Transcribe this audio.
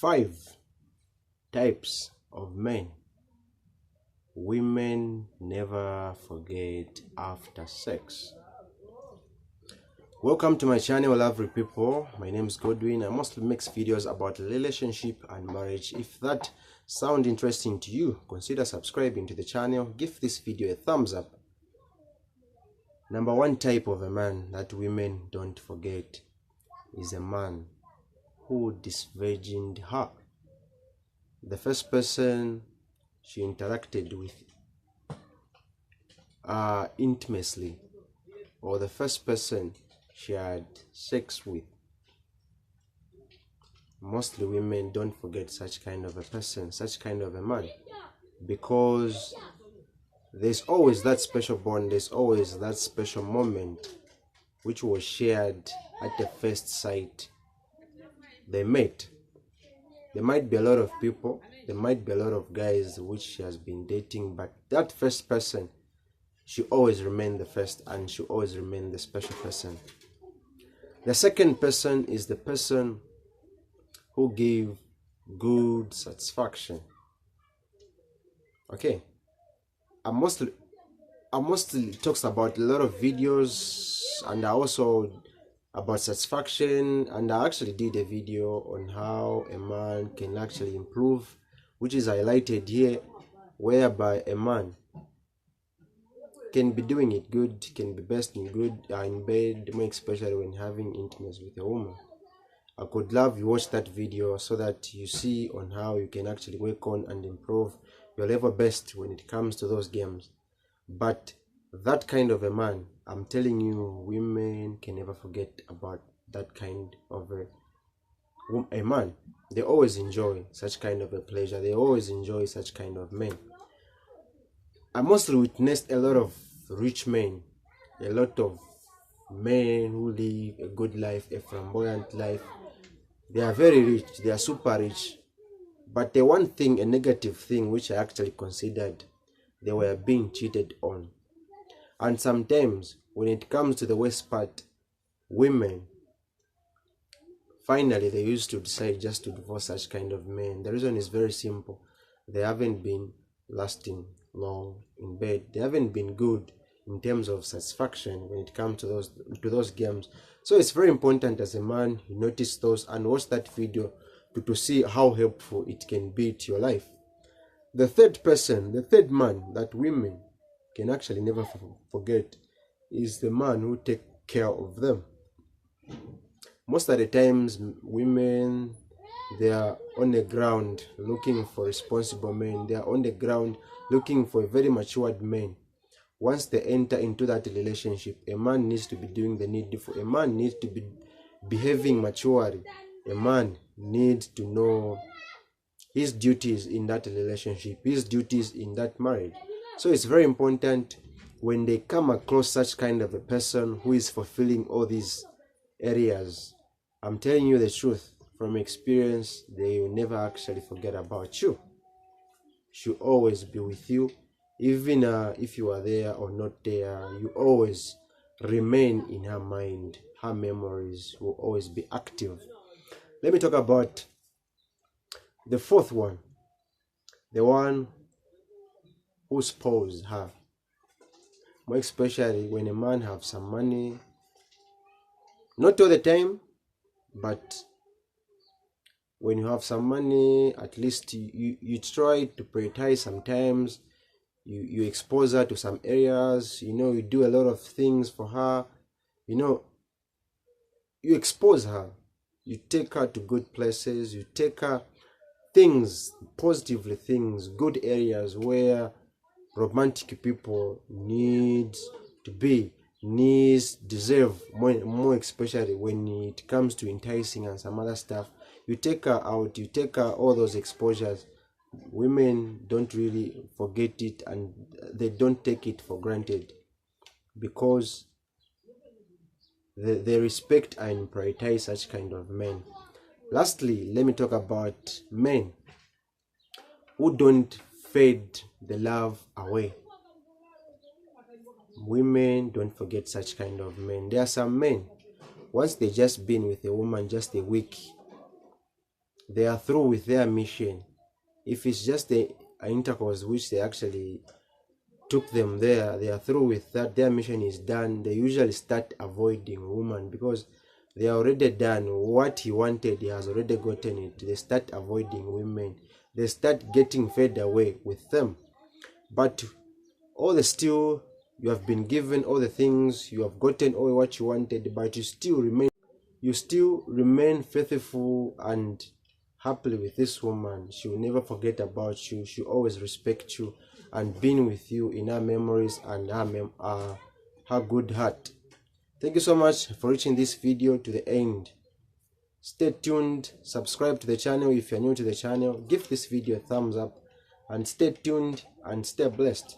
5 types of men women never forget after sex. Welcome to my channel, lovely people. My name is Godwin. I mostly make videos about relationship and marriage. If that sounds interesting to you, consider subscribing to the channel. Give this video a thumbs up. Number 1 type of a man that women don't forget is a man who disvirgined her. The first person she interacted with intimately, or the first person she had sex with. Mostly women don't forget such kind of a person, such kind of a man, because there's always that special bond, there's always that special moment which was shared at the first sight they met. There might be a lot of people, there might be a lot of guys which she has been dating, but that first person, she always remain the first, and she always remain the special person. The second person is the person who gave good satisfaction. Okay, I mostly talks about a lot of videos, and I also about satisfaction, and I actually did a video on how a man can actually improve, which is highlighted here, whereby a man can be doing it good, can be best in good in bed, more especially when having intimacy with a woman. I could love you watch that video so that you see on how you can actually work on and improve your level best when it comes to those games. But that kind of a man, I'm telling you, women can never forget about that kind of a man. They always enjoy such kind of a pleasure. They always enjoy such kind of men. I mostly witnessed a lot of rich men, a lot of men who live a good life, a flamboyant life. They are very rich, they are super rich. But the one thing, a negative thing, which I actually considered, they were being cheated on. And sometimes, when it comes to the worst part, women, finally they used to decide just to divorce such kind of men. The reason is very simple. They haven't been lasting long in bed. They haven't been good in terms of satisfaction when it comes to those games. So it's very important as a man, you notice those and watch that video to see how helpful it can be to your life. The third person, the third man that women can actually never forget is the man who take care of them. Most of the times, women, they are on the ground looking for responsible men. They are on the ground looking for a very matured man. Once they enter into that relationship, a man needs to be doing the needful. A man needs to be behaving maturely. A man needs to know his duties in that relationship, his duties in that marriage. So it's very important when they come across such kind of a person who is fulfilling all these areas. I'm telling you the truth from experience, they will never actually forget about you. She'll always be with you, even if you are there or not there. You always remain in her mind. Her memories will always be active. Let me talk about the fourth one, the one who spoils her. More especially when a man have some money, not all the time, but when you have some money, at least you try to prioritize. Sometimes you expose her to some areas, you do a lot of things for her, you expose her, you take her to good places, you take her things, positively things, good areas where romantic people deserve more especially when it comes to enticing and some other stuff. You take her out, you take her all those exposures. Women don't really forget it, and they don't take it for granted, because they respect and prioritize such kind of men. Lastly, let me talk about men who don't fade the love away. Women don't forget such kind of men. There are some men, once they just been with a woman just a week, they are through with their mission. If it's just the intercourse which they actually took them there, they are through with that, their mission is done, they usually start avoiding woman because they are already done what he wanted, he has already gotten it. They start avoiding women, they start getting fed away with them. But all the still, you have been given all the things, you have gotten all what you wanted, but you still remain faithful and happily with this woman. She will never forget about you, she will always respect you and being with you in her memories and her good heart. Thank you so much for reaching this video to the end. Stay tuned, subscribe to the channel if you're new to the channel, give this video a thumbs up, and stay tuned and stay blessed.